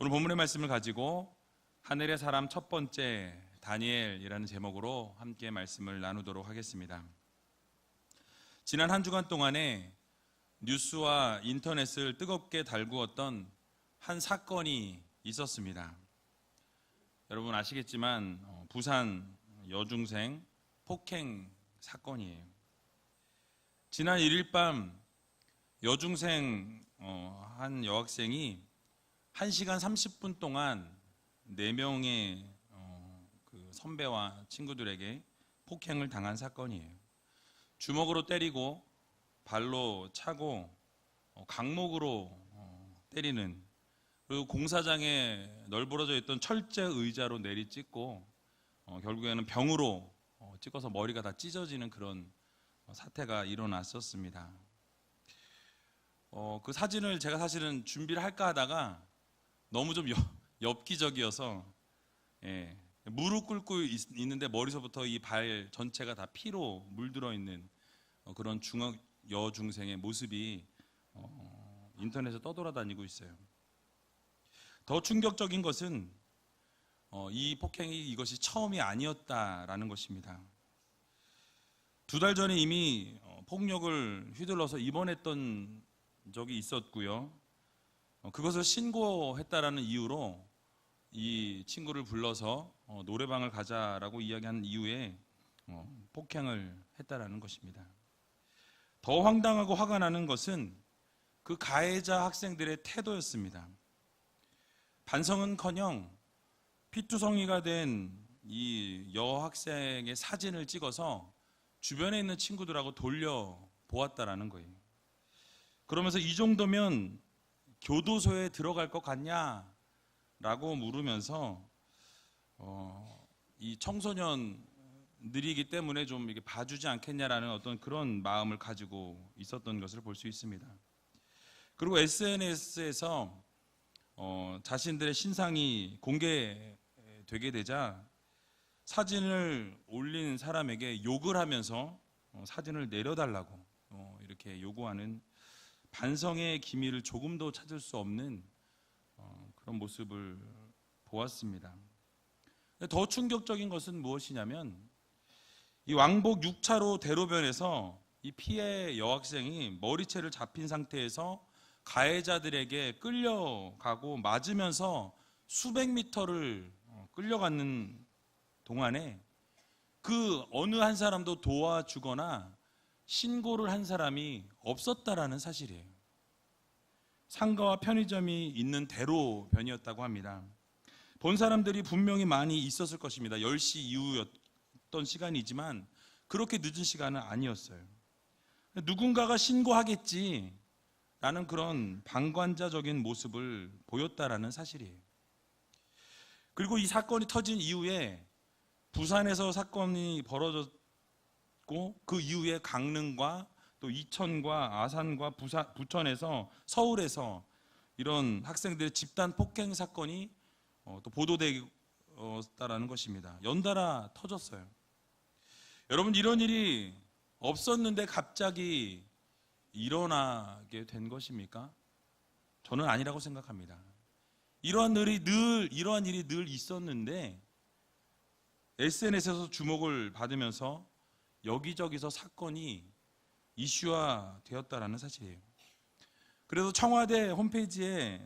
오늘 본문의 말씀을 가지고 하늘의 사람 첫 번째 다니엘이라는 제목으로 함께 말씀을 나누도록 하겠습니다. 지난 한 주간 동안에 뉴스와 인터넷을 뜨겁게 달구었던 한 사건이 있었습니다. 여러분 아시겠지만 부산 여중생 폭행 사건이에요. 지난 1일 밤 여중생 한 여학생이 1시간 30분 동안 4명의 그 선배와 친구들에게 폭행을 당한 사건이에요. 주먹으로 때리고 발로 차고 강목으로 때리는, 그리고 공사장에 널브러져 있던 철제 의자로 내리찍고 결국에는 병으로 찍어서 머리가 다 찢어지는 그런 사태가 일어났었습니다. 그 사진을 제가 사실은 준비를 할까 하다가 너무 좀 엽기적이어서 무릎 꿇고 있는데 머리서부터 이 발 전체가 다 피로 물들어 있는 그런 여중생의 모습이 인터넷에 떠돌아다니고 있어요. 더 충격적인 것은 이 폭행이 이것이 처음이 아니었다라는 것입니다. 2달 전에 이미 폭력을 휘둘러서 입원했던 적이 있었고요. 그것을 신고했다라는 이유로 이 친구를 불러서 노래방을 가자라고 이야기한 이후에 폭행을 했다라는 것입니다. 더 황당하고 화가 나는 것은 그 가해자 학생들의 태도였습니다. 반성은커녕 피투성이가 된 이 여학생의 사진을 찍어서 주변에 있는 친구들하고 돌려보았다라는 거예요. 그러면서 이 정도면 교도소에 들어갈 것 같냐? 라고 물으면서 이 청소년들이기 때문에 좀 이렇게 봐주지 않겠냐라는 어떤 그런 마음을 가지고 있었던 것을 볼 수 있습니다. 그리고 SNS에서 자신들의 신상이 공개되게 되자 사진을 올린 사람에게 욕을 하면서 사진을 내려달라고 이렇게 요구하는, 반성의 기미를 조금도 찾을 수 없는 그런 모습을 보았습니다. 더 충격적인 것은 무엇이냐면 이 왕복 6차로 대로변에서 이 피해 여학생이 머리채를 잡힌 상태에서 가해자들에게 끌려가고 맞으면서 수백 미터를 끌려가는 동안에 그 어느 한 사람도 도와주거나 신고를 한 사람이 없었다라는 사실이에요. 상가와 편의점이 있는 대로변이었다고 합니다. 본 사람들이 분명히 많이 있었을 것입니다. 10시 이후였던 시간이지만 그렇게 늦은 시간은 아니었어요. 누군가가 신고하겠지라는 그런 방관자적인 모습을 보였다라는 사실이에요. 그리고 이 사건이 터진 이후에 부산에서 사건이 벌어졌고 그 이후에 강릉과 또 이천과 아산과 부천에서 서울에서 이런 학생들의 집단 폭행 사건이 또 보도되었다라는 것입니다. 연달아 터졌어요. 여러분, 이런 일이 없었는데 갑자기 일어나게 된 것입니까? 저는 아니라고 생각합니다. 이러한 일이 늘 있었는데 SNS에서 주목을 받으면서 여기저기서 사건이 이슈화 되었다라는 사실이에요. 그래서 청와대 홈페이지에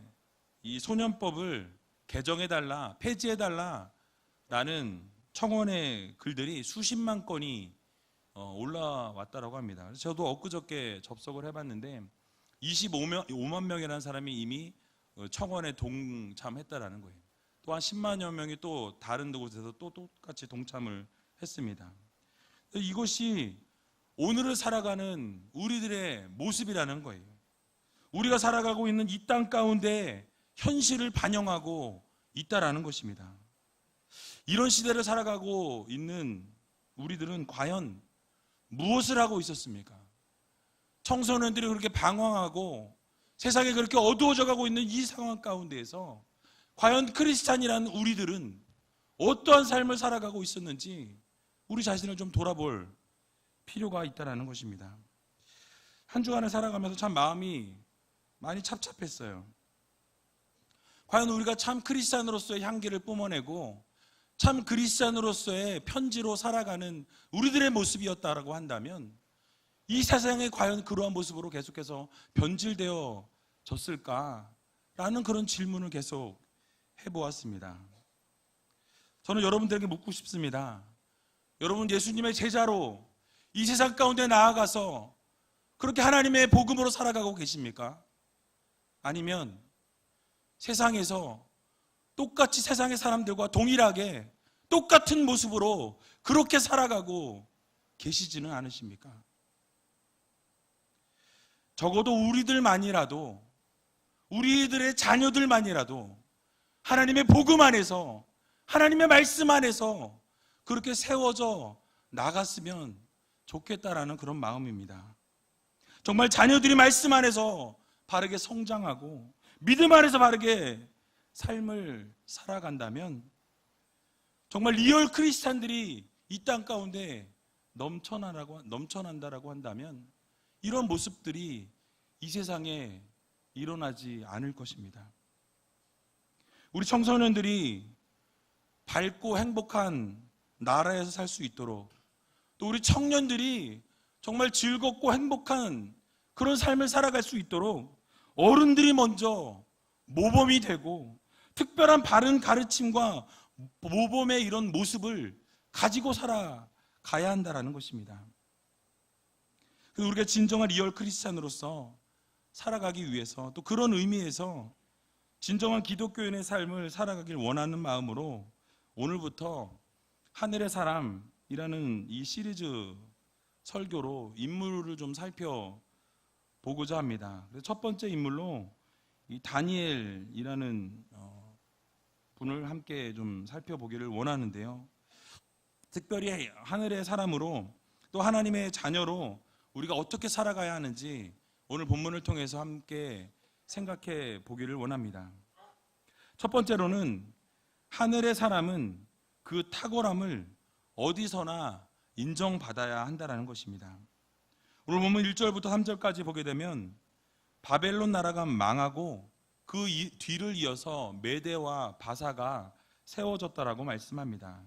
이 소년법을 개정해달라, 폐지해달라라는 청원의 글들이 수십만 건이 올라왔다라고 합니다. 그래서 저도 엊그저께 접속을 해봤는데 25만 명이라는 사람이 이미 청원에 동참했다라는 거예요. 또한 10만여 명이 또 다른 곳에서 또 똑같이 동참을 했습니다. 이것이 오늘을 살아가는 우리들의 모습이라는 거예요. 우리가 살아가고 있는 이 땅 가운데 현실을 반영하고 있다라는 것입니다. 이런 시대를 살아가고 있는 우리들은 과연 무엇을 하고 있었습니까? 청소년들이 그렇게 방황하고 세상이 그렇게 어두워져 가고 있는 이 상황 가운데에서 과연 크리스찬이라는 우리들은 어떠한 삶을 살아가고 있었는지 우리 자신을 좀 돌아볼 필요가 있다는 것입니다. 한 주간을 살아가면서 참 마음이 많이 찹찹했어요. 과연 우리가 참 크리스찬으로서의 향기를 뿜어내고 참 크리스찬으로서의 편지로 살아가는 우리들의 모습이었다라고 한다면 이 세상에 과연 그러한 모습으로 계속해서 변질되어 졌을까라는 그런 질문을 계속 해보았습니다. 저는 여러분들에게 묻고 싶습니다. 여러분 예수님의 제자로 이 세상 가운데 나아가서 그렇게 하나님의 복음으로 살아가고 계십니까? 아니면 세상에서 똑같이 세상의 사람들과 동일하게 똑같은 모습으로 그렇게 살아가고 계시지는 않으십니까? 적어도 우리들만이라도, 우리들의 자녀들만이라도 하나님의 복음 안에서, 하나님의 말씀 안에서 그렇게 세워져 나갔으면 좋겠다라는 그런 마음입니다. 정말 자녀들이 말씀 안에서 바르게 성장하고 믿음 안에서 바르게 삶을 살아간다면 정말 리얼 크리스찬들이 이 땅 가운데 넘쳐난다라고 한다면 이런 모습들이 이 세상에 일어나지 않을 것입니다. 우리 청소년들이 밝고 행복한 나라에서 살 수 있도록, 또 우리 청년들이 정말 즐겁고 행복한 그런 삶을 살아갈 수 있도록 어른들이 먼저 모범이 되고 특별한 바른 가르침과 모범의 이런 모습을 가지고 살아가야 한다는 것입니다. 우리가 진정한 리얼 크리스찬으로서 살아가기 위해서, 또 그런 의미에서 진정한 기독교인의 삶을 살아가길 원하는 마음으로 오늘부터 하늘의 사람이라는 이 시리즈 설교로 인물을 좀 살펴보고자 합니다. 그래서 첫 번째 인물로 이 다니엘이라는 분을 함께 좀 살펴보기를 원하는데요. 특별히 하늘의 사람으로 또 하나님의 자녀로 우리가 어떻게 살아가야 하는지 오늘 본문을 통해서 함께 생각해 보기를 원합니다. 첫 번째로는 하늘의 사람은 그 탁월함을 어디서나 인정받아야 한다는 것입니다. 오늘 본문 1절부터 3절까지 보게 되면 바벨론 나라가 망하고 그 뒤를 이어서 메대와 바사가 세워졌다라고 말씀합니다.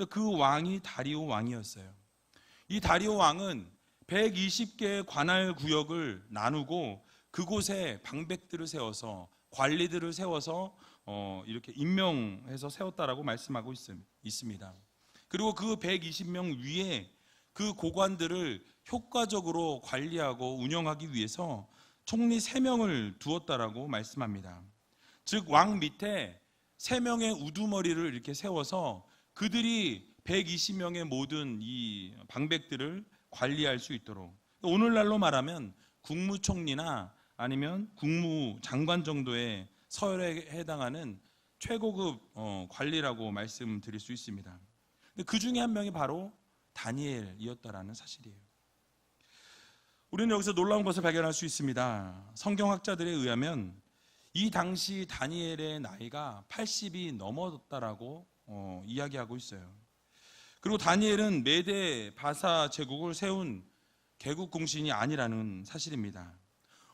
그 왕이 다리오 왕이었어요. 이 다리오 왕은 120개의 관할 구역을 나누고 그곳에 방백들을 세워서, 관리들을 세워서 이렇게 임명해서 세웠다라고 말씀하고 있습니다. 그리고 그 120명 위에 그 고관들을 효과적으로 관리하고 운영하기 위해서 총리 3명을 두었다라고 말씀합니다. 즉 왕 밑에 3명의 우두머리를 이렇게 세워서 그들이 120명의 모든 이 방백들을 관리할 수 있도록, 오늘날로 말하면 국무총리나 아니면 국무장관 정도의 서열에 해당하는 최고급 관리라고 말씀드릴 수 있습니다. 그 중에 한 명이 바로 다니엘이었다라는 사실이에요. 우리는 여기서 놀라운 것을 발견할 수 있습니다. 성경학자들에 의하면 이 당시 다니엘의 나이가 80이 넘었다라고 이야기하고 있어요. 그리고 다니엘은 메대 바사 제국을 세운 개국 공신이 아니라는 사실입니다.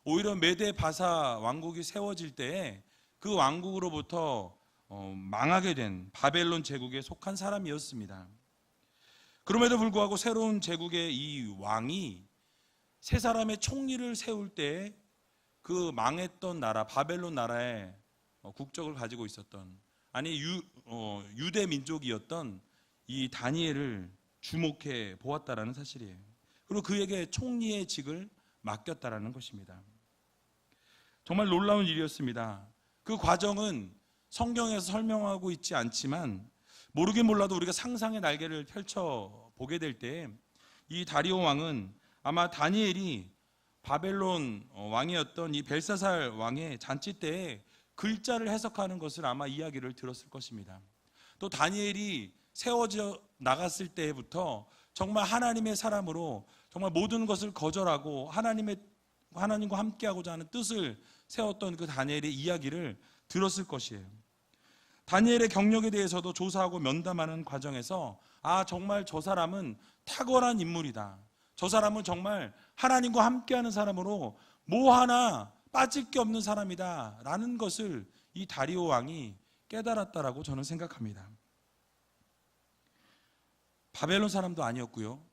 오히려 메대 바사 왕국이 세워질 때에 그 왕국으로부터 망하게 된 바벨론 제국에 속한 사람이었습니다. 그럼에도 불구하고 새로운 제국의 이 왕이 세 사람의 총리를 세울 때 그 망했던 나라 바벨론 나라의 국적을 가지고 있었던, 아니 유대 민족이었던 이 다니엘을 주목해 보았다라는 사실이에요. 그리고 그에게 총리의 직을 맡겼다라는 것입니다. 정말 놀라운 일이었습니다. 그 과정은 성경에서 설명하고 있지 않지만 모르긴 몰라도 우리가 상상의 날개를 펼쳐 보게 될 때 이 다리오 왕은 아마 다니엘이 바벨론 왕이었던 이 벨사살 왕의 잔치 때에 글자를 해석하는 것을 아마 이야기를 들었을 것입니다. 또 다니엘이 세워져 나갔을 때부터 정말 하나님의 사람으로 정말 모든 것을 거절하고 하나님과 함께하고자 하는 뜻을 세웠던 그 다니엘의 이야기를 들었을 것이에요. 다니엘의 경력에 대해서도 조사하고 면담하는 과정에서 정말 저 사람은 탁월한 인물이다. 저 사람은 정말 하나님과 함께하는 사람으로 뭐 하나 빠질 게 없는 사람이다 라는 것을 이 다리오 왕이 깨달았다라고 저는 생각합니다. 바벨론 사람도 아니었고요,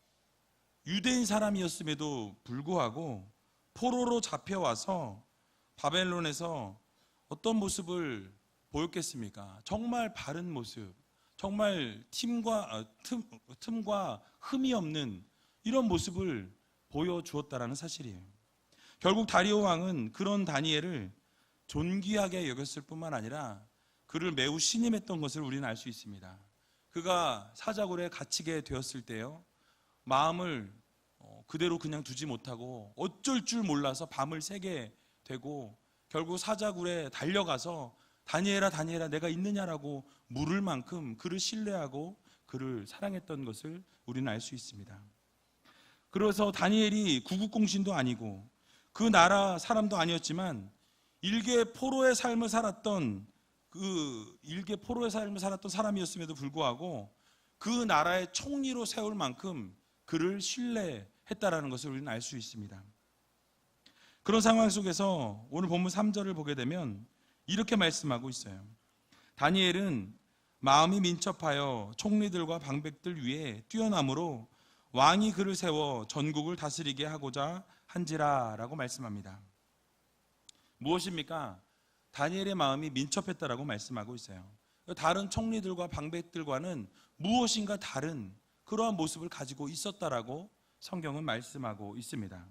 유대인 사람이었음에도 불구하고 포로로 잡혀와서 바벨론에서 어떤 모습을 보였겠습니까? 정말 바른 모습, 정말 틈과 흠이 없는 이런 모습을 보여주었다라는 사실이에요. 결국 다리오 왕은 그런 다니엘을 존귀하게 여겼을 뿐만 아니라 그를 매우 신임했던 것을 우리는 알 수 있습니다. 그가 사자굴에 갇히게 되었을 때요, 마음을 그대로 그냥 두지 못하고 어쩔 줄 몰라서 밤을 새게 되고 결국 사자굴에 달려가서 다니엘아 다니엘아 내가 있느냐라고 물을 만큼 그를 신뢰하고 그를 사랑했던 것을 우리는 알 수 있습니다. 그래서 다니엘이 구국공신도 아니고 그 나라 사람도 아니었지만 일개 포로의 삶을 살았던 사람이었음에도 불구하고 그 나라의 총리로 세울 만큼 그를 신뢰했다라는 것을 우리는 알 수 있습니다. 그런 상황 속에서 오늘 본문 3절을 보게 되면 이렇게 말씀하고 있어요. 다니엘은 마음이 민첩하여 총리들과 방백들 위에 뛰어남으로 왕이 그를 세워 전국을 다스리게 하고자 한지라 라고 말씀합니다. 무엇입니까? 다니엘의 마음이 민첩했다라고 말씀하고 있어요. 다른 총리들과 방백들과는 무엇인가 다른 그러한 모습을 가지고 있었다라고 성경은 말씀하고 있습니다.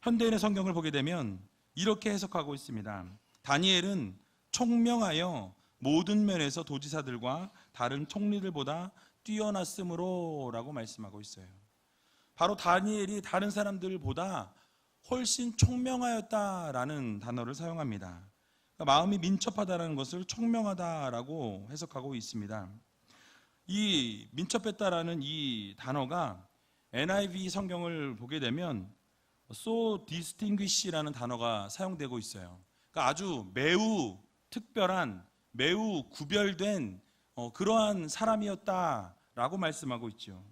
현대인의 성경을 보게 되면 이렇게 해석하고 있습니다. 다니엘은 총명하여 모든 면에서 도지사들과 다른 총리들보다 뛰어났으므로 라고 말씀하고 있어요. 바로 다니엘이 다른 사람들보다 훨씬 총명하였다라는 단어를 사용합니다. 그러니까 마음이 민첩하다는 것을 총명하다라고 해석하고 있습니다. 이 민첩했다라는 이 단어가 NIV 성경을 보게 되면 so distinguish라는 단어가 사용되고 있어요. 그러니까 아주 매우 특별한, 매우 구별된 그러한 사람이었다라고 말씀하고 있죠.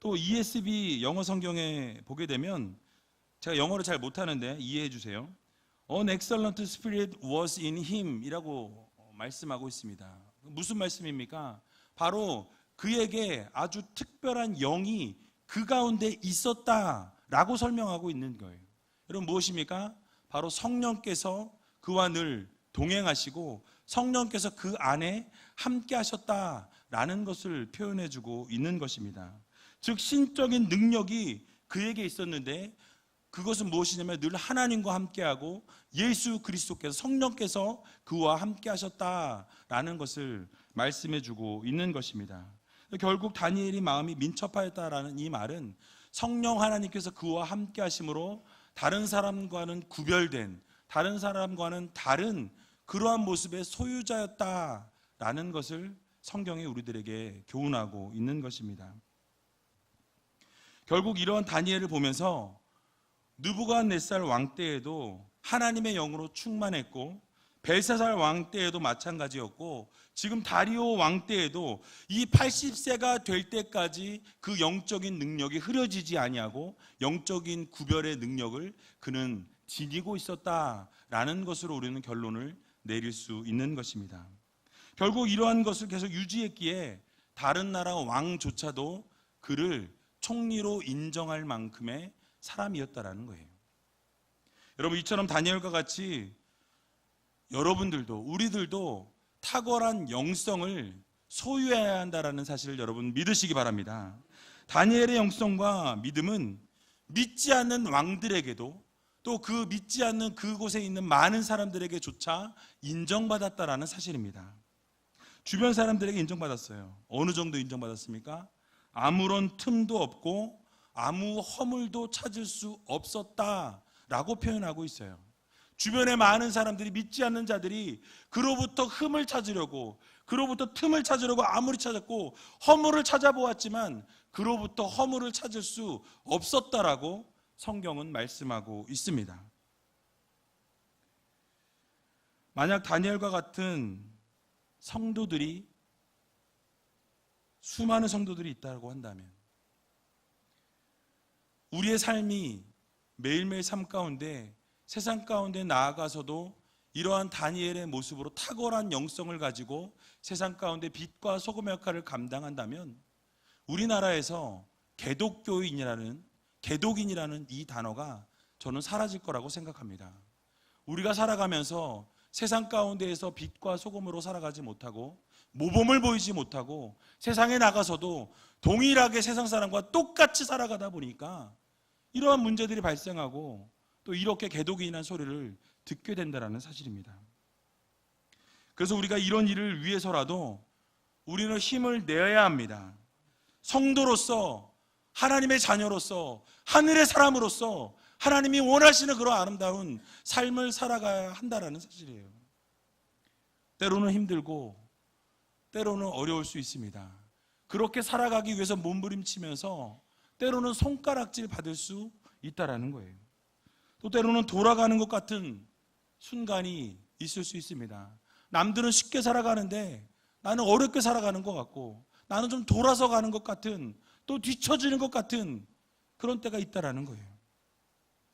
또 ESV 영어 성경에 보게 되면, 제가 영어를 잘 못하는데 이해해 주세요. An excellent spirit was in him 이라고 말씀하고 있습니다. 무슨 말씀입니까? 바로 그에게 아주 특별한 영이 그 가운데 있었다라고 설명하고 있는 거예요. 여러분 무엇입니까? 바로 성령께서 그와 늘 동행하시고 성령께서 그 안에 함께 하셨다라는 것을 표현해 주고 있는 것입니다. 즉 신적인 능력이 그에게 있었는데 그것은 무엇이냐면 늘 하나님과 함께하고 예수 그리스도께서 성령께서 그와 함께 하셨다라는 것을 말씀해 주고 있는 것입니다. 결국 다니엘이 마음이 민첩하였다라는 이 말은 성령 하나님께서 그와 함께 하심으로 다른 사람과는 구별된, 다른 사람과는 다른 그러한 모습의 소유자였다라는 것을 성경이 우리들에게 교훈하고 있는 것입니다. 결국 이러한 다니엘을 보면서 느부갓네살 왕 때에도 하나님의 영으로 충만했고 벨사살 왕 때에도 마찬가지였고 지금 다리오 왕 때에도 이 80세가 될 때까지 그 영적인 능력이 흐려지지 아니하고 영적인 구별의 능력을 그는 지니고 있었다라는 것으로 우리는 결론을 내릴 수 있는 것입니다. 결국 이러한 것을 계속 유지했기에 다른 나라 왕조차도 그를 총리로 인정할 만큼의 사람이었다라는 거예요. 여러분 이처럼 다니엘과 같이 여러분들도 우리들도 탁월한 영성을 소유해야 한다라는 사실을 여러분 믿으시기 바랍니다. 다니엘의 영성과 믿음은 믿지 않는 왕들에게도 또 그 믿지 않는 그곳에 있는 많은 사람들에게조차 인정받았다라는 사실입니다. 주변 사람들에게 인정받았어요. 어느 정도 인정받았습니까? 아무런 틈도 없고 아무 허물도 찾을 수 없었다라고 표현하고 있어요. 주변에 많은 사람들이 믿지 않는 자들이 그로부터 흠을 찾으려고, 그로부터 틈을 찾으려고 아무리 찾았고 허물을 찾아보았지만 그로부터 허물을 찾을 수 없었다라고 성경은 말씀하고 있습니다. 만약 다니엘과 같은 성도들이, 수많은 성도들이 있다고 한다면 우리의 삶이 매일매일 삶 가운데 세상 가운데 나아가서도 이러한 다니엘의 모습으로 탁월한 영성을 가지고 세상 가운데 빛과 소금의 역할을 감당한다면 우리나라에서 개독인이라는 이 단어가 저는 사라질 거라고 생각합니다. 우리가 살아가면서 세상 가운데에서 빛과 소금으로 살아가지 못하고 모범을 보이지 못하고 세상에 나가서도 동일하게 세상 사람과 똑같이 살아가다 보니까 이러한 문제들이 발생하고 또 이렇게 개독인이라는 소리를 듣게 된다는 사실입니다. 그래서 우리가 이런 일을 위해서라도 우리는 힘을 내야 합니다. 성도로서, 하나님의 자녀로서, 하늘의 사람으로서 하나님이 원하시는 그런 아름다운 삶을 살아가야 한다는 사실이에요. 때로는 힘들고 때로는 어려울 수 있습니다. 그렇게 살아가기 위해서 몸부림치면서 때로는 손가락질 받을 수 있다는 거예요. 또 때로는 돌아가는 것 같은 순간이 있을 수 있습니다. 남들은 쉽게 살아가는데 나는 어렵게 살아가는 것 같고, 나는 좀 돌아서 가는 것 같은, 또 뒤처지는 것 같은 그런 때가 있다는 거예요.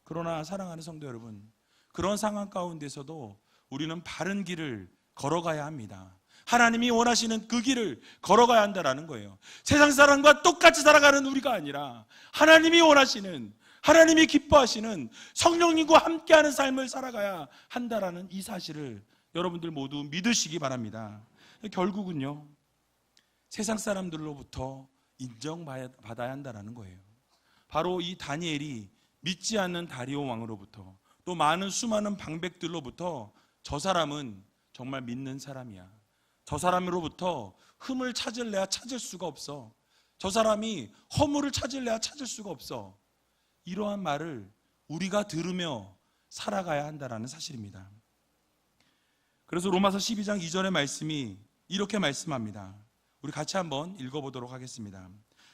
그러나 사랑하는 성도 여러분, 그런 상황 가운데서도 우리는 바른 길을 걸어가야 합니다. 하나님이 원하시는 그 길을 걸어가야 한다는 거예요. 세상 사람과 똑같이 살아가는 우리가 아니라 하나님이 원하시는, 하나님이 기뻐하시는 성령님과 함께하는 삶을 살아가야 한다는 이 사실을 여러분들 모두 믿으시기 바랍니다. 결국은요, 세상 사람들로부터 인정받아야 한다는 거예요. 바로 이 다니엘이 믿지 않는 다리오 왕으로부터, 또 많은 수많은 방백들로부터 저 사람은 정말 믿는 사람이야, 저 사람으로부터 흠을 찾을래야 찾을 수가 없어, 저 사람이 허물을 찾을래야 찾을 수가 없어, 이러한 말을 우리가 들으며 살아가야 한다는 사실입니다. 그래서 로마서 12장 2절의 말씀이 이렇게 말씀합니다. 우리 같이 한번 읽어보도록 하겠습니다.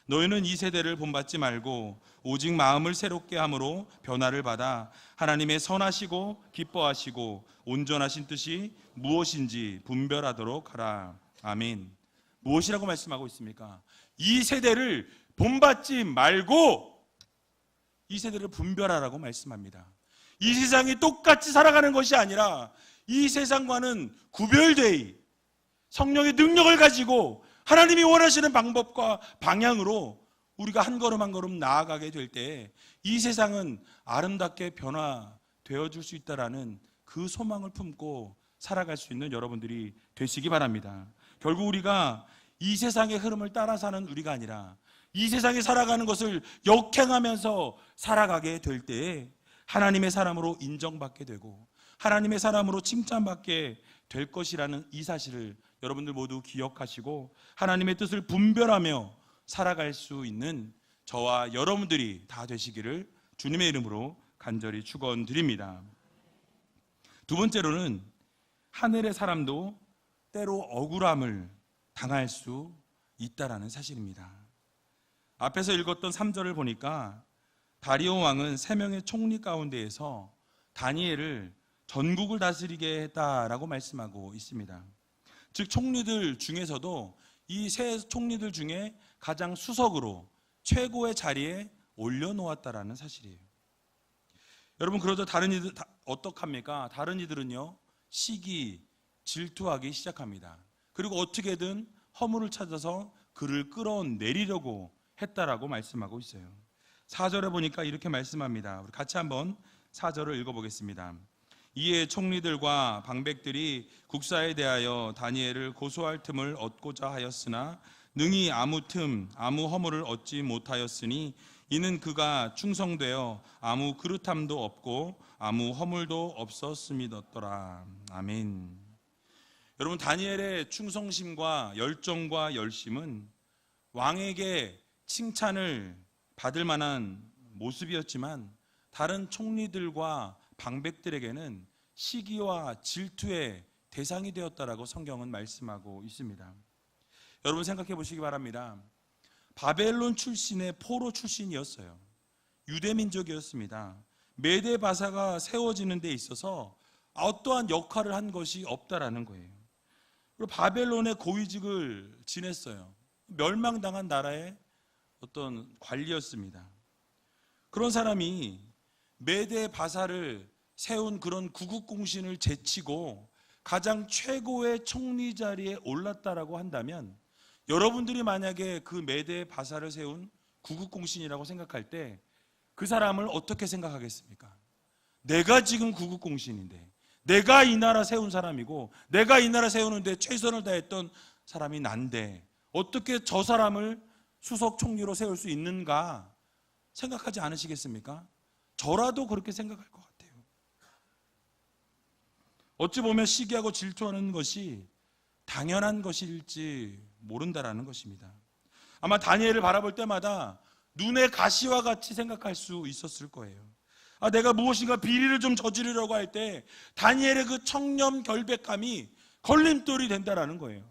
너희는 이 세대를 본받지 말고 오직 마음을 새롭게 함으로 변화를 받아 하나님의 선하시고 기뻐하시고 온전하신 뜻이 무엇인지 분별하도록 하라. 아멘. 무엇이라고 말씀하고 있습니까? 이 세대를 본받지 말고 이 세대를 분별하라고 말씀합니다. 이 세상이 똑같이 살아가는 것이 아니라 이 세상과는 구별되이 성령의 능력을 가지고 하나님이 원하시는 방법과 방향으로 우리가 한 걸음 한 걸음 나아가게 될 때 이 세상은 아름답게 변화되어 줄 수 있다라는 그 소망을 품고 살아갈 수 있는 여러분들이 되시기 바랍니다. 결국 우리가 이 세상의 흐름을 따라 사는 우리가 아니라 이 세상에 살아가는 것을 역행하면서 살아가게 될 때에 하나님의 사람으로 인정받게 되고 하나님의 사람으로 칭찬받게 될 것이라는 이 사실을 여러분들 모두 기억하시고 하나님의 뜻을 분별하며 살아갈 수 있는 저와 여러분들이 다 되시기를 주님의 이름으로 간절히 축원드립니다. 두 번째로는 하늘의 사람도 때로 억울함을 당할 수 있다라는 사실입니다. 앞에서 읽었던 3절을 보니까 다리오 왕은 3명의 총리 가운데에서 다니엘을 전국을 다스리게 했다라고 말씀하고 있습니다. 즉 총리들 중에서도 이 세 총리들 중에 가장 수석으로 최고의 자리에 올려놓았다라는 사실이에요. 여러분, 그러자 다른 이들 어떡합니까? 다른 이들은요, 시기, 질투하기 시작합니다. 그리고 어떻게든 허물을 찾아서 그를 끌어내리려고 했다라고 말씀하고 있어요. 4절에 보니까 이렇게 말씀합니다. 우리 같이 한번 4절을 읽어보겠습니다. 이에 총리들과 방백들이 국사에 대하여 다니엘을 고소할 틈을 얻고자 하였으나 능히 아무 허물을 얻지 못하였으니 이는 그가 충성되어 아무 그릇함도 없고 아무 허물도 없었음이더라. 아멘. 여러분, 다니엘의 충성심과 열정과 열심은 왕에게 칭찬을 받을 만한 모습이었지만 다른 총리들과 방백들에게는 시기와 질투의 대상이 되었다라고 성경은 말씀하고 있습니다. 여러분, 생각해 보시기 바랍니다. 바벨론 출신의 포로 출신이었어요. 유대민족이었습니다. 메대 바사가 세워지는 데 있어서 어떠한 역할을 한 것이 없다라는 거예요. 그리고 바벨론의 고위직을 지냈어요. 멸망당한 나라의 어떤 관리였습니다. 그런 사람이 메대 바사를 세운 그런 구국공신을 제치고 가장 최고의 총리 자리에 올랐다라고 한다면, 여러분들이 만약에 그 메대 바사를 세운 구국공신이라고 생각할 때 그 사람을 어떻게 생각하겠습니까? 내가 지금 구국공신인데, 내가 이 나라 세운 사람이고, 내가 이 나라 세우는데 최선을 다했던 사람이 난데 어떻게 저 사람을 수석 총리로 세울 수 있는가 생각하지 않으시겠습니까? 저라도 그렇게 생각할 것 같아요. 어찌 보면 시기하고 질투하는 것이 당연한 것일지 모른다라는 것입니다. 아마 다니엘을 바라볼 때마다 눈의 가시와 같이 생각할 수 있었을 거예요. 내가 무엇인가 비리를 좀 저지르려고 할 때 다니엘의 그 청렴 결백함이 걸림돌이 된다라는 거예요.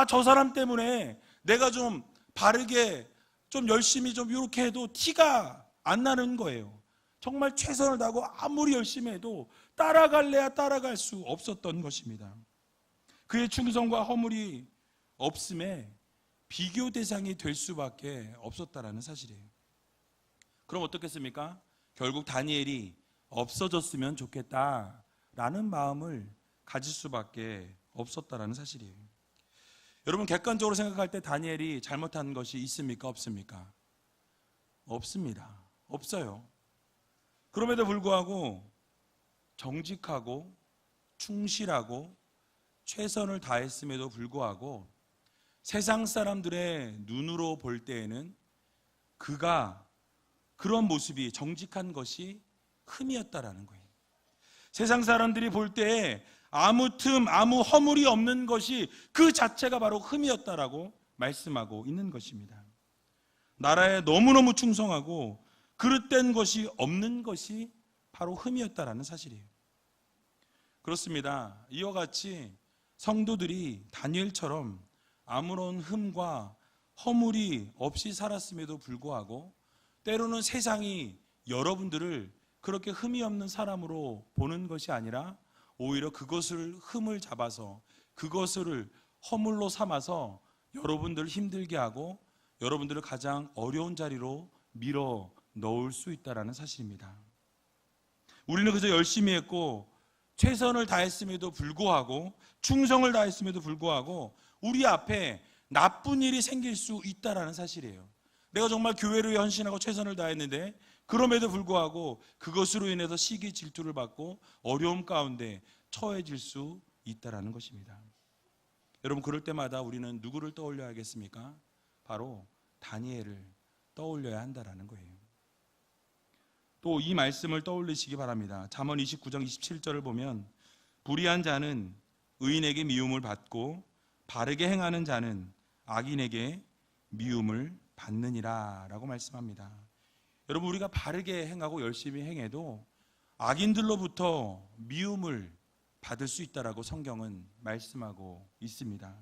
저 사람 때문에 내가 좀 바르게 좀 열심히 좀 이렇게 해도 티가 안 나는 거예요. 정말 최선을 다하고 아무리 열심히 해도 따라갈래야 따라갈 수 없었던 것입니다. 그의 충성과 허물이 없음에 비교 대상이 될 수밖에 없었다라는 사실이에요. 그럼 어떻겠습니까? 결국 다니엘이 없어졌으면 좋겠다라는 마음을 가질 수밖에 없었다라는 사실이에요. 여러분, 객관적으로 생각할 때 다니엘이 잘못한 것이 있습니까? 없습니까? 없습니다. 없어요. 그럼에도 불구하고 정직하고 충실하고 최선을 다했음에도 불구하고 세상 사람들의 눈으로 볼 때에는 그가 그런 모습이 정직한 것이 흠이었다라는 거예요. 세상 사람들이 볼 때에 아무 틈, 아무 허물이 없는 것이 그 자체가 바로 흠이었다라고 말씀하고 있는 것입니다. 나라에 너무너무 충성하고 그릇된 것이 없는 것이 바로 흠이었다라는 사실이에요. 그렇습니다. 이와 같이 성도들이 다니엘처럼 아무런 흠과 허물이 없이 살았음에도 불구하고 때로는 세상이 여러분들을 그렇게 흠이 없는 사람으로 보는 것이 아니라 오히려 그것을 흠을 잡아서 그것을 허물로 삼아서 여러분들을 힘들게 하고 여러분들을 가장 어려운 자리로 밀어 넣을 수 있다는 사실입니다. 우리는 그저 열심히 했고 최선을 다했음에도 불구하고 충성을 다했음에도 불구하고 우리 앞에 나쁜 일이 생길 수 있다는 사실이에요. 내가 정말 교회를 위해 헌신하고 최선을 다했는데 그럼에도 불구하고 그것으로 인해서 시기 질투를 받고 어려움 가운데 처해질 수 있다는 것입니다. 여러분, 그럴 때마다 우리는 누구를 떠올려야겠습니까? 바로 다니엘을 떠올려야 한다는 거예요. 또 이 말씀을 떠올리시기 바랍니다. 잠언 29장 27절을 보면 불의한 자는 의인에게 미움을 받고 바르게 행하는 자는 악인에게 미움을 받느니라 라고 말씀합니다. 여러분, 우리가 바르게 행하고 열심히 행해도 악인들로부터 미움을 받을 수 있다라고 성경은 말씀하고 있습니다.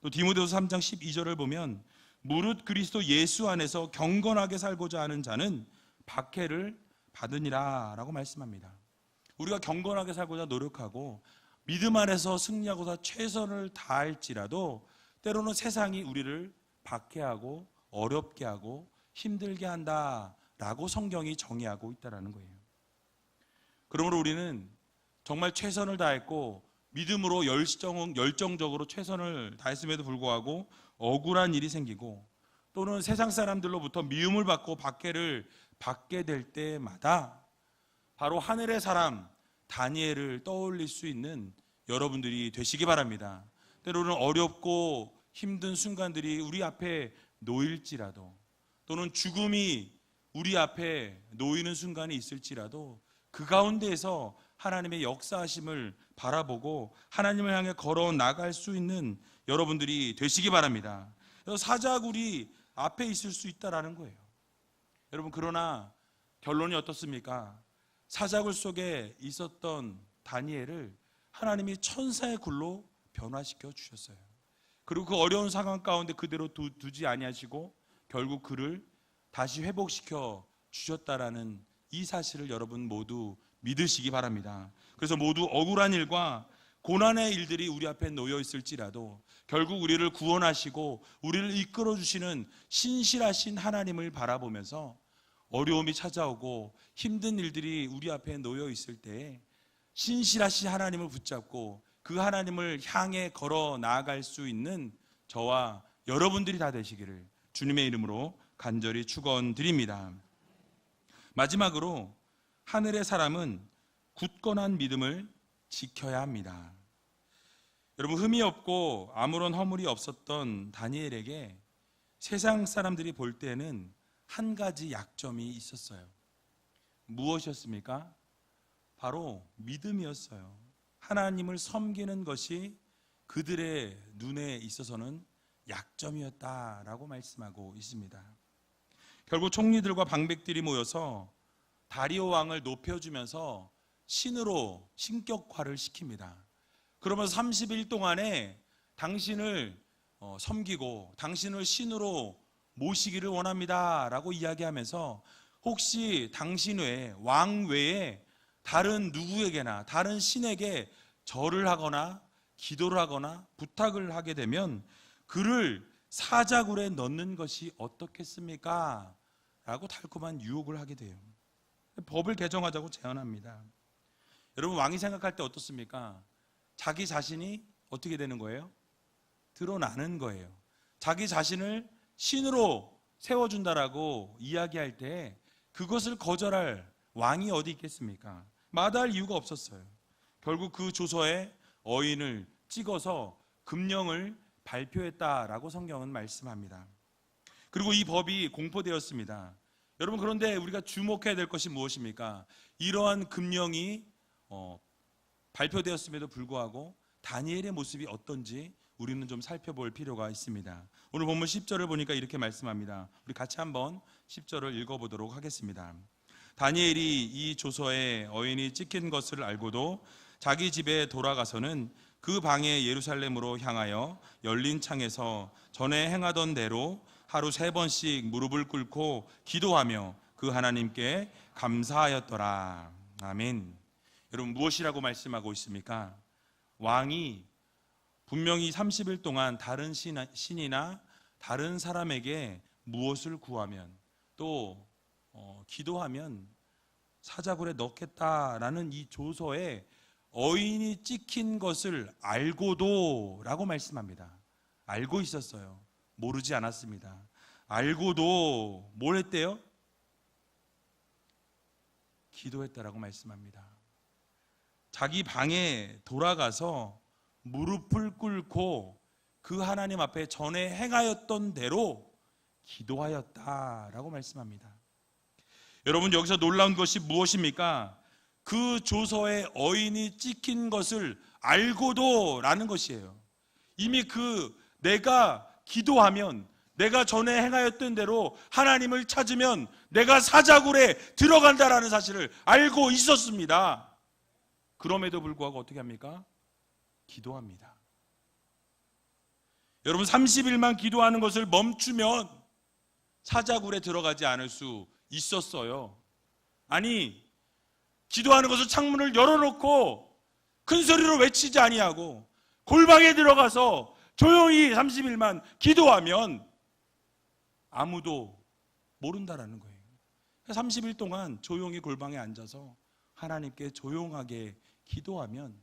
또 디모데후서 3장 12절을 보면 무릇 그리스도 예수 안에서 경건하게 살고자 하는 자는 박해를 받으니라 라고 말씀합니다. 우리가 경건하게 살고자 노력하고 믿음 안에서 승리하고자 최선을 다할지라도 때로는 세상이 우리를 박해하고 어렵게 하고 힘들게 한다라고 성경이 정의하고 있다는 거예요. 그러므로 우리는 정말 최선을 다했고 믿음으로 열정적으로 최선을 다했음에도 불구하고 억울한 일이 생기고 또는 세상 사람들로부터 미움을 받고 박해를 받게 될 때마다 바로 하늘의 사람 다니엘을 떠올릴 수 있는 여러분들이 되시기 바랍니다. 때로는 어렵고 힘든 순간들이 우리 앞에 놓일지라도 또는 죽음이 우리 앞에 놓이는 순간이 있을지라도 그 가운데에서 하나님의 역사하심을 바라보고 하나님을 향해 걸어 나갈 수 있는 여러분들이 되시기 바랍니다. 그래서 사자굴이 앞에 있을 수 있다라는 거예요. 여러분, 그러나 결론이 어떻습니까? 사자굴 속에 있었던 다니엘을 하나님이 천사의 굴로 변화시켜 주셨어요. 그리고 그 어려운 상황 가운데 그대로 두지 아니하시고 결국 그를 다시 회복시켜 주셨다라는 이 사실을 여러분 모두 믿으시기 바랍니다. 그래서 모두 억울한 일과 고난의 일들이 우리 앞에 놓여 있을지라도 결국 우리를 구원하시고 우리를 이끌어 주시는 신실하신 하나님을 바라보면서 어려움이 찾아오고 힘든 일들이 우리 앞에 놓여 있을 때 신실하신 하나님을 붙잡고 그 하나님을 향해 걸어 나아갈 수 있는 저와 여러분들이 다 되시기를 주님의 이름으로 간절히 축원드립니다. 마지막으로 하늘의 사람은 굳건한 믿음을 지켜야 합니다. 여러분, 흠이 없고 아무런 허물이 없었던 다니엘에게 세상 사람들이 볼 때는 한 가지 약점이 있었어요. 무엇이었습니까? 바로 믿음이었어요. 하나님을 섬기는 것이 그들의 눈에 있어서는 약점이었다라고 말씀하고 있습니다. 결국 총리들과 방백들이 모여서 다리오 왕을 높여주면서 신으로 신격화를 시킵니다. 그러면서 30일 동안에 당신을 섬기고 당신을 신으로 모시기를 원합니다 라고 이야기하면서 혹시 당신 외에, 왕 외에 다른 누구에게나 다른 신에게 절을 하거나 기도를 하거나 부탁을 하게 되면 그를 사자굴에 넣는 것이 어떻겠습니까? 라고 달콤한 유혹을 하게 돼요. 법을 개정하자고 제안합니다. 여러분, 왕이 생각할 때 어떻습니까? 자기 자신이 어떻게 되는 거예요? 드러나는 거예요. 자기 자신을 신으로 세워준다라고 이야기할 때 그것을 거절할 왕이 어디 있겠습니까? 마다할 이유가 없었어요. 결국 그 조서에 어인을 찍어서 금령을 발표했다라고 성경은 말씀합니다. 그리고 이 법이 공포되었습니다. 여러분, 그런데 우리가 주목해야 될 것이 무엇입니까? 이러한 금령이 발표되었음에도 불구하고 다니엘의 모습이 어떤지 우리는 좀 살펴볼 필요가 있습니다. 오늘 본문 10절을 보니까 이렇게 말씀합니다. 우리 같이 한번 10절을 읽어보도록 하겠습니다. 다니엘이 이 조서에 어인이 찍힌 것을 알고도 자기 집에 돌아가서는 그 방에 예루살렘으로 향하여 열린 창에서 전에 행하던 대로 하루 3번씩 무릎을 꿇고 기도하며 그 하나님께 감사하였더라. 아멘. 여러분, 무엇이라고 말씀하고 있습니까? 왕이 분명히 30일 동안 다른 신이나 다른 사람에게 무엇을 구하면 또 기도하면 사자굴에 넣겠다라는 이 조서에 어인이 찍힌 것을 알고도 라고 말씀합니다. 알고 있었어요. 모르지 않았습니다. 알고도 뭘 했대요? 기도했다라고 말씀합니다. 자기 방에 돌아가서 무릎을 꿇고 그 하나님 앞에 전에 행하였던 대로 기도하였다라고 말씀합니다. 여러분, 여기서 놀라운 것이 무엇입니까? 그 조서에 어인이 찍힌 것을 알고도 라는 것이에요. 이미 내가 기도하면, 내가 전에 행하였던 대로 하나님을 찾으면 내가 사자굴에 들어간다라는 사실을 알고 있었습니다. 그럼에도 불구하고 어떻게 합니까? 기도합니다. 여러분, 30일만 기도하는 것을 멈추면 사자굴에 들어가지 않을 수 있었어요. 아니, 기도하는 것을 창문을 열어놓고 큰 소리로 외치지 아니하고 골방에 들어가서 조용히 30일만 기도하면 아무도 모른다라는 거예요. 30일 동안 조용히 골방에 앉아서 하나님께 조용하게 기도하면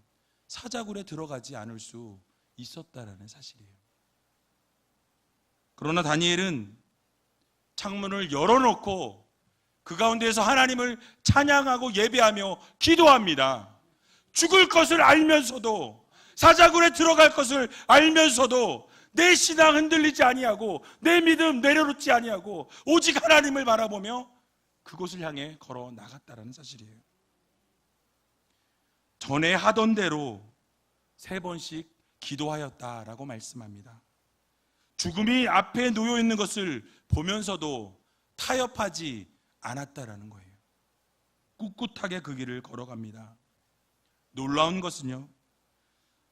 사자굴에 들어가지 않을 수 있었다라는 사실이에요. 그러나 다니엘은 창문을 열어놓고 그 가운데에서 하나님을 찬양하고 예배하며 기도합니다. 죽을 것을 알면서도, 사자굴에 들어갈 것을 알면서도 내 신앙 흔들리지 아니하고 내 믿음 내려놓지 아니하고 오직 하나님을 바라보며 그곳을 향해 걸어 나갔다라는 사실이에요. 전에 하던 대로 3번씩 기도하였다라고 말씀합니다. 죽음이 앞에 놓여 있는 것을 보면서도 타협하지 않았다라는 거예요. 꿋꿋하게 그 길을 걸어갑니다. 놀라운 것은요,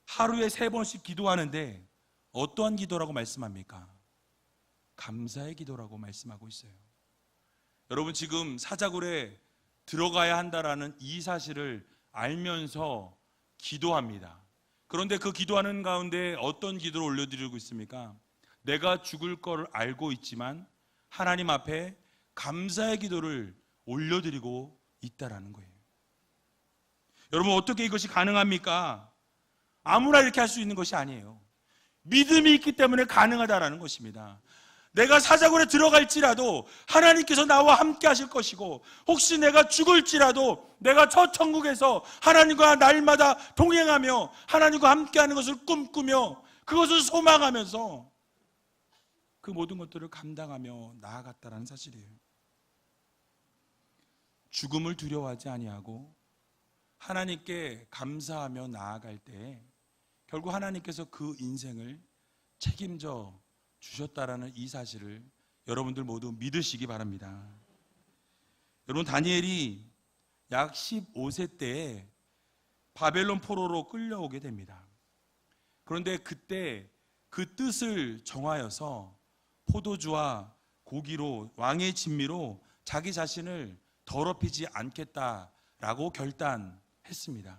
하루에 3번씩 기도하는데 어떠한 기도라고 말씀합니까? 감사의 기도라고 말씀하고 있어요. 여러분, 지금 사자굴에 들어가야 한다라는 이 사실을 알면서 기도합니다. 그런데 그 기도하는 가운데 어떤 기도를 올려드리고 있습니까? 내가 죽을 걸 알고 있지만 하나님 앞에 감사의 기도를 올려드리고 있다라는 거예요. 여러분, 어떻게 이것이 가능합니까? 아무나 이렇게 할 수 있는 것이 아니에요. 믿음이 있기 때문에 가능하다라는 것입니다. 내가 사자굴에 들어갈지라도 하나님께서 나와 함께 하실 것이고, 혹시 내가 죽을지라도 내가 저 천국에서 하나님과 날마다 동행하며 하나님과 함께하는 것을 꿈꾸며 그것을 소망하면서 그 모든 것들을 감당하며 나아갔다라는 사실이에요. 죽음을 두려워하지 아니하고 하나님께 감사하며 나아갈 때 결국 하나님께서 그 인생을 책임져 주셨다라는 이 사실을 여러분들 모두 믿으시기 바랍니다. 여러분, 다니엘이 약 15세 때에 바벨론 포로로 끌려오게 됩니다. 그런데 그때 그 뜻을 정하여서 포도주와 고기로, 왕의 진미로 자기 자신을 더럽히지 않겠다라고 결단했습니다.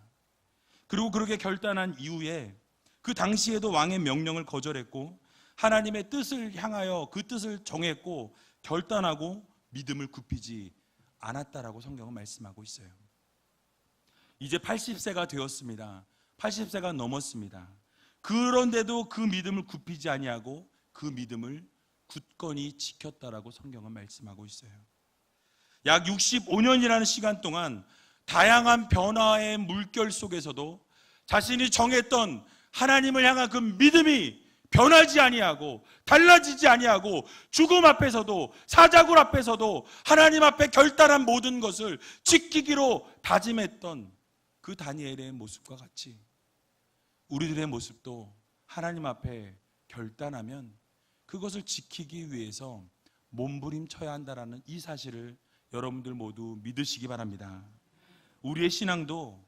그리고 그렇게 결단한 이후에 그 당시에도 왕의 명령을 거절했고 하나님의 뜻을 향하여 그 뜻을 정했고 결단하고 믿음을 굽히지 않았다라고 성경은 말씀하고 있어요. 이제 80세가 되었습니다. 80세가 넘었습니다. 그런데도 그 믿음을 굽히지 아니하고 그 믿음을 굳건히 지켰다라고 성경은 말씀하고 있어요. 약 65년이라는 시간 동안 다양한 변화의 물결 속에서도 자신이 정했던 하나님을 향한 그 믿음이 변하지 아니하고 달라지지 아니하고 죽음 앞에서도 사자굴 앞에서도 하나님 앞에 결단한 모든 것을 지키기로 다짐했던 그 다니엘의 모습과 같이 우리들의 모습도 하나님 앞에 결단하면 그것을 지키기 위해서 몸부림쳐야 한다는 이 사실을 여러분들 모두 믿으시기 바랍니다. 우리의 신앙도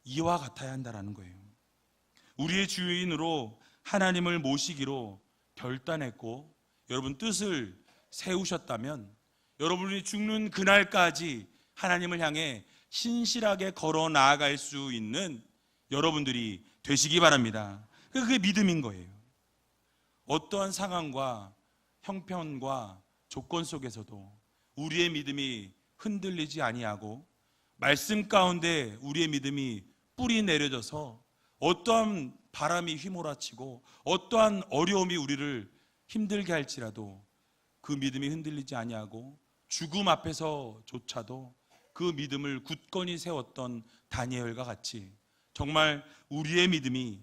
이와 같아야 한다는 거예요. 우리의 주인으로 하나님을 모시기로 결단했고 여러분 뜻을 세우셨다면 여러분이 죽는 그날까지 하나님을 향해 신실하게 걸어 나아갈 수 있는 여러분들이 되시기 바랍니다. 그게 믿음인 거예요. 어떠한 상황과 형편과 조건 속에서도 우리의 믿음이 흔들리지 아니하고 말씀 가운데 우리의 믿음이 뿌리 내려져서 어떠한 바람이 휘몰아치고 어떠한 어려움이 우리를 힘들게 할지라도 그 믿음이 흔들리지 아니하고 죽음 앞에서조차도 그 믿음을 굳건히 세웠던 다니엘과 같이 정말 우리의 믿음이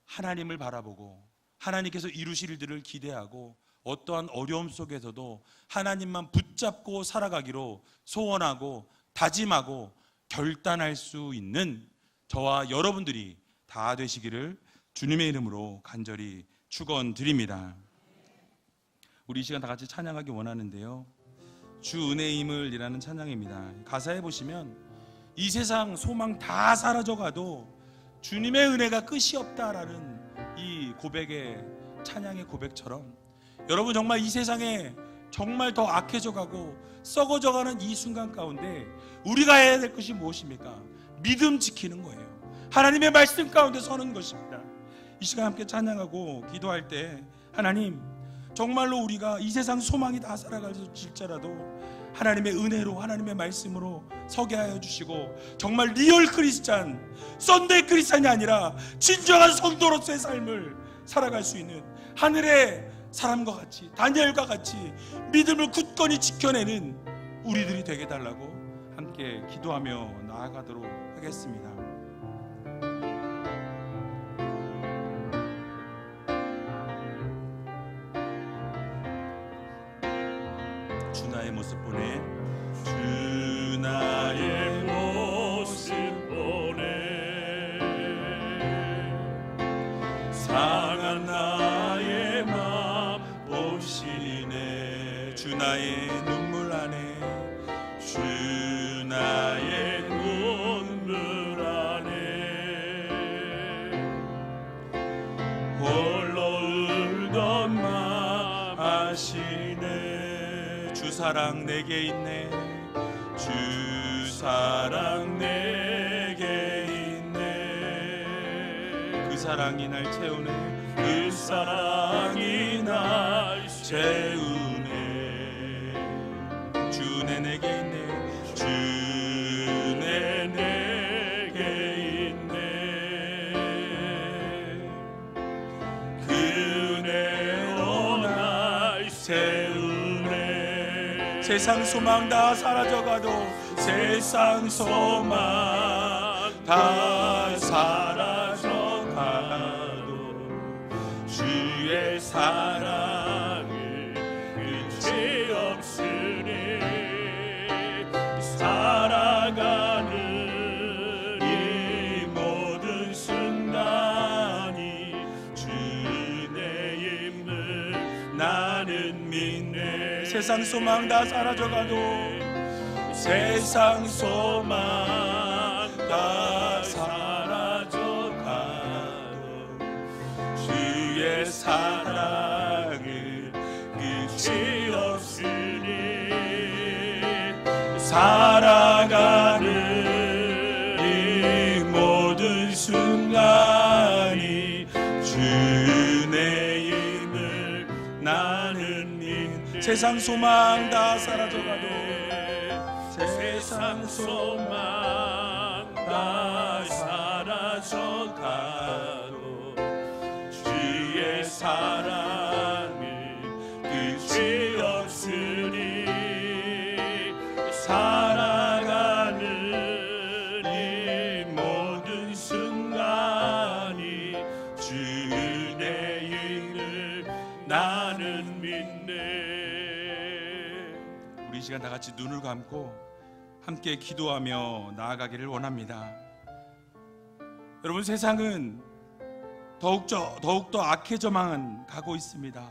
하나님을 바라보고 하나님께서 이루실 일들을 기대하고 어떠한 어려움 속에서도 하나님만 붙잡고 살아가기로 소원하고 다짐하고 결단할 수 있는 저와 여러분들이 다 되시기를 주님의 이름으로 간절히 축원드립니다. 우리 이 시간 다 같이 찬양하기 원하는데요, 주 은혜임을 이라는 찬양입니다. 가사에 보시면 이 세상 소망 다 사라져가도 주님의 은혜가 끝이 없다라는 이 고백의 찬양의 고백처럼 여러분 정말 이 세상에 정말 더 악해져가고 썩어져가는 이 순간 가운데 우리가 해야 될 것이 무엇입니까? 믿음 지키는 거예요. 하나님의 말씀 가운데 서는 것입니다. 이 시간 함께 찬양하고 기도할 때 하나님 정말로 우리가 이 세상 소망이 다 사라질지라도 하나님의 은혜로 하나님의 말씀으로 서게 하여 주시고 정말 리얼 크리스찬, 썬데이 크리스찬이 아니라 진정한 성도로서의 삶을 살아갈 수 있는 하늘의 사람과 같이 다니엘과 같이 믿음을 굳건히 지켜내는 우리들이 되게 달라고 함께 기도하며 나아가도록 하겠습니다. 주 나의 모습 보내 주 나의 모습 보내 상한 나의 맘 보시네 주 나의 눈물 안에 주 나의 눈물 안에 홀로 울던 맘 아시네 주 사랑 내게 있네 주 사랑 내게 있네 그 사랑이 날 채우네 그 사랑이 날 채우네 주 내 내게 있네 주 내 내게 세상 소망 다 사라져가도 세상 소망 다 사라져가도 주의 사랑을 끝이 없으니 살아가는 이 모든 순간이 주의 힘을 나는 믿네. 세상 소망 다 사라져가도 세상 소망 다 사라져가도 주의 사랑을 끝이 없으니 살아가는 이 모든 순간이 주의 힘을 나는 믿네. 세상 소망 다 사라져가도 세상 소망 다 사라져가도 주의 사랑을 끝이 없으니 살아가는 이 모든 순간이 주의 힘을 나는 믿네. 우리 이 시간 다 같이 눈을 감고 함께 기도하며 나아가기를 원합니다. 여러분, 세상은 더욱더 악해져만 가고 있습니다.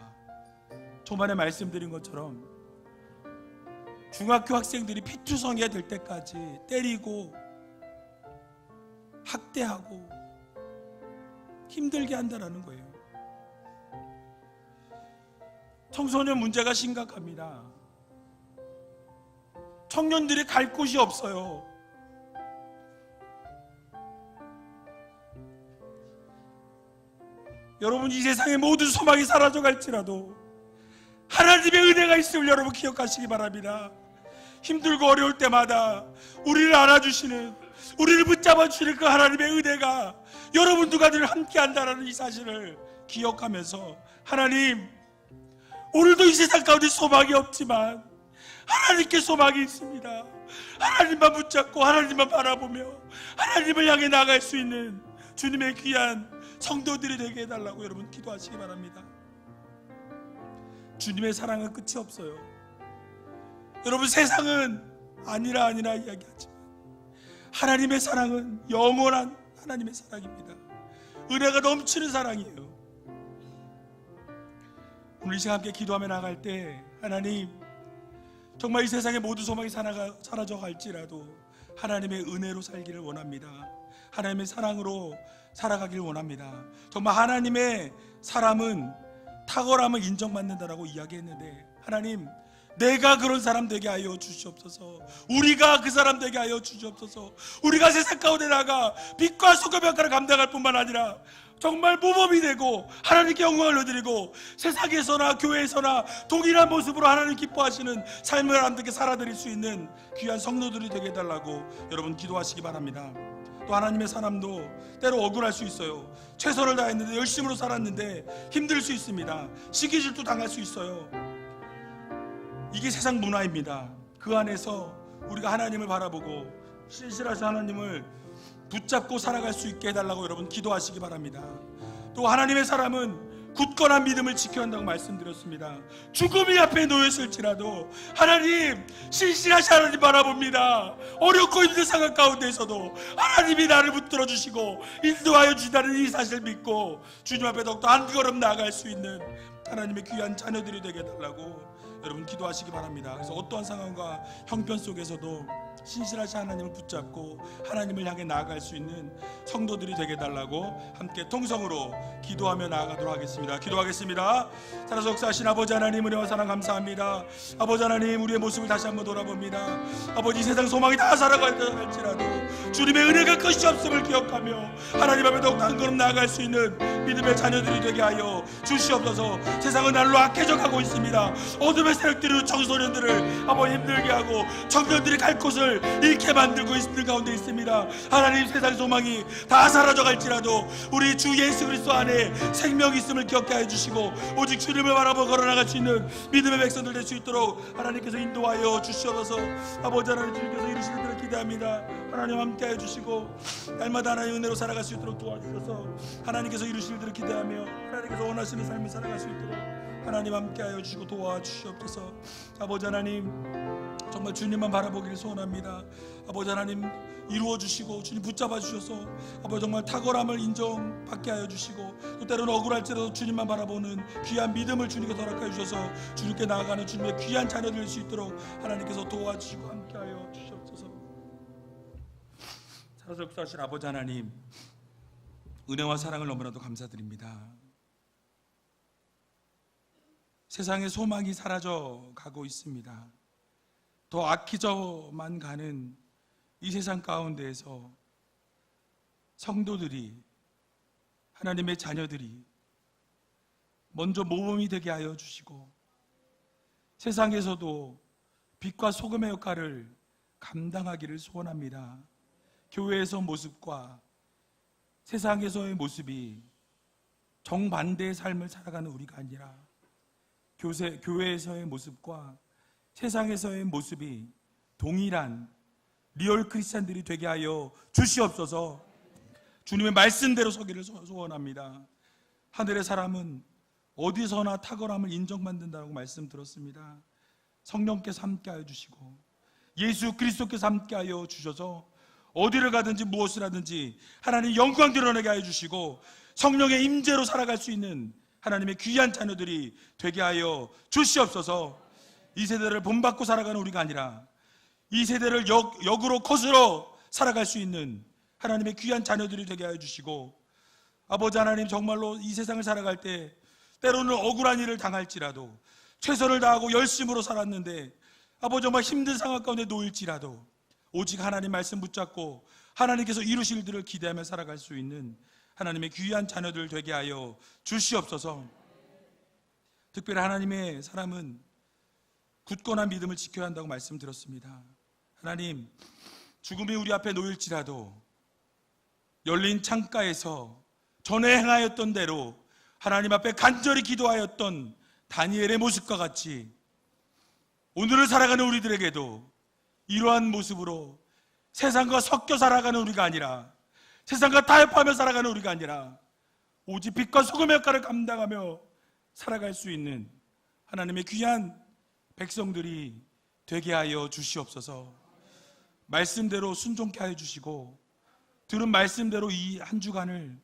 초반에 말씀드린 것처럼 중학교 학생들이 피투성이가 될 때까지 때리고 학대하고 힘들게 한다는 거예요. 청소년 문제가 심각합니다. 청년들이 갈 곳이 없어요. 여러분, 이 세상의 모든 소망이 사라져갈지라도 하나님의 은혜가 있음을 여러분 기억하시기 바랍니다. 힘들고 어려울 때마다 우리를 안아주시는, 우리를 붙잡아주시는 그 하나님의 은혜가 여러분들과 늘 함께한다는 이 사실을 기억하면서, 하나님, 오늘도 이 세상 가운데 소망이 없지만 하나님께 소망이 있습니다. 하나님만 붙잡고 하나님만 바라보며 하나님을 향해 나갈 수 있는 주님의 귀한 성도들이 되게 해달라고 여러분 기도하시기 바랍니다. 주님의 사랑은 끝이 없어요. 여러분, 세상은 아니라 이야기하지만 하나님의 사랑은 영원한 하나님의 사랑입니다. 은혜가 넘치는 사랑이에요. 오늘 이 시간 함께 기도하며 나갈 때, 하나님, 정말 이 세상의 모든 소망이 사라져 갈지라도 하나님의 은혜로 살기를 원합니다. 하나님의 사랑으로 살아가기를 원합니다. 정말 하나님의 사람은 탁월함을 인정받는다라고 이야기했는데, 하나님, 내가 그런 사람 되게 하여 주시옵소서. 우리가 그 사람 되게 하여 주시옵소서. 우리가 세상 가운데 나가 빛과 소금의 역할을 감당할 뿐만 아니라 정말 모범이 되고 하나님께 영광을 올려드리고 세상에서나 교회에서나 동일한 모습으로 하나님 기뻐하시는 삶을 하나님께 살아드릴 수 있는 귀한 성도들이 되게 해달라고 여러분 기도하시기 바랍니다. 또 하나님의 사람도 때로 억울할 수 있어요. 최선을 다했는데, 열심으로 살았는데 힘들 수 있습니다. 시기질투 당할 수 있어요. 이게 세상 문화입니다. 그 안에서 우리가 하나님을 바라보고 신실하신 하나님을 붙잡고 살아갈 수 있게 해달라고 여러분 기도하시기 바랍니다. 또 하나님의 사람은 굳건한 믿음을 지켜야 한다고 말씀드렸습니다. 죽음이 앞에 놓였을지라도 하나님, 신실하신 하나님 바라봅니다. 어렵고 힘든 상황 가운데에서도 하나님이 나를 붙들어 주시고 인도하여 주시다는 이 사실을 믿고 주님 앞에 더욱더 한 걸음 나아갈 수 있는 하나님의 귀한 자녀들이 되게 해달라고 여러분 기도하시기 바랍니다. 그래서 어떠한 상황과 형편 속에서도 신실하신 하나님을 붙잡고 하나님을 향해 나아갈 수 있는 성도들이 되게 해달라고 함께 통성으로 기도하며 나아가도록 하겠습니다. 기도하겠습니다. 살아서 역사하신 아버지 하나님, 은혜와 사랑 감사합니다. 아버지 하나님, 우리의 모습을 다시 한번 돌아봅니다. 아버지, 세상 소망이 다 살아갈지라도 주님의 은혜가 끝이 없음을 기억하며 하나님 앞에 더욱 한 걸음 나아갈 수 있는 믿음의 자녀들이 되게 하여 주시옵소서. 세상은 날로 악해져 가고 있습니다. 어둠의 복음의 세력들이 청소년들을 아버지 힘들게 하고 청년들이 갈 곳을 잃게 만들고 있는 가운데 있습니다. 하나님, 세상 소망이 다 사라져갈지라도 우리 주 예수 그리스도 안에 생명이 있음을 기억게 해주시고 오직 주님을 바라보고 걸어나갈 수 있는 믿음의 백성들 될 수 있도록 하나님께서 인도하여 주시옵소서. 아버지 하나님, 주님께서 이루시는 대로 기대합니다. 하나님 함께해 주시고 날마다 하나님의 은혜로 살아갈 수 있도록 도와주셔서 하나님께서 이루시는 대로 기대하며 하나님께서 원하시는 삶을 살아갈 수 있도록 하나님 함께하여 주시고 도와주시옵소서. 아버지 하나님, 정말 주님만 바라보기를 소원합니다. 아버지 하나님, 이루어 주시고 주님 붙잡아 주셔서 아버지 정말 탁월함을 인정받게 하여 주시고 또 때로는 억울할지라도 주님만 바라보는 귀한 믿음을 주님께 허락하여 주셔서 주님께 나아가는 주님의 귀한 자녀 될 수 있도록 하나님께서 도와주시고 함께하여 주시옵소서. 살아서 역사하신 아버지 하나님, 은혜와 사랑을 너무나도 감사드립니다. 세상의 소망이 사라져 가고 있습니다. 더 악해져만 가는 이 세상 가운데에서 성도들이, 하나님의 자녀들이 먼저 모범이 되게 하여 주시고 세상에서도 빛과 소금의 역할을 감당하기를 소원합니다. 교회에서 모습과 세상에서의 모습이 정반대의 삶을 살아가는 우리가 아니라 교회에서의 모습과 세상에서의 모습이 동일한 리얼 크리스찬들이 되게 하여 주시옵소서. 주님의 말씀대로 서기를 소원합니다. 하늘의 사람은 어디서나 탁월함을 인정받는다고 말씀 들었습니다. 성령께서 함께하여 주시고 예수 그리스도께서 함께하여 주셔서 어디를 가든지 무엇을 하든지 하나님 영광 드러나게 하여 주시고 성령의 임재로 살아갈 수 있는 하나님의 귀한 자녀들이 되게 하여 주시옵소서. 이 세대를 본받고 살아가는 우리가 아니라 이 세대를 역으로 컷으로 살아갈 수 있는 하나님의 귀한 자녀들이 되게 하여 주시고 아버지 하나님, 정말로 이 세상을 살아갈 때 때로는 억울한 일을 당할지라도 최선을 다하고 열심으로 살았는데 아버지 정말 힘든 상황 가운데 놓일지라도 오직 하나님 말씀 붙잡고 하나님께서 이루실 일들을 기대하며 살아갈 수 있는 하나님의 귀한 자녀들 되게 하여 주시옵소서. 특별히 하나님의 사람은 굳건한 믿음을 지켜야 한다고 말씀드렸습니다. 하나님, 죽음이 우리 앞에 놓일지라도 열린 창가에서 전에 행하였던 대로 하나님 앞에 간절히 기도하였던 다니엘의 모습과 같이 오늘을 살아가는 우리들에게도 이러한 모습으로 세상과 섞여 살아가는 우리가 아니라 세상과 타협하며 살아가는 우리가 아니라 오직 빛과 소금의 역할을 감당하며 살아갈 수 있는 하나님의 귀한 백성들이 되게 하여 주시옵소서. 말씀대로 순종케 하여 주시고 들은 말씀대로 이 한 주간을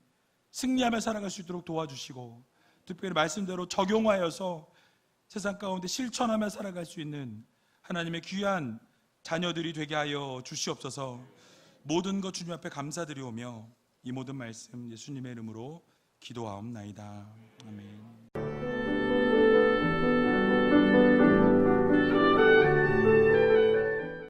승리하며 살아갈 수 있도록 도와주시고 특별히 말씀대로 적용하여서 세상 가운데 실천하며 살아갈 수 있는 하나님의 귀한 자녀들이 되게 하여 주시옵소서. 모든 것 주님 앞에 감사드리오며 이 모든 말씀 예수님의 이름으로 기도하옵나이다. 아멘.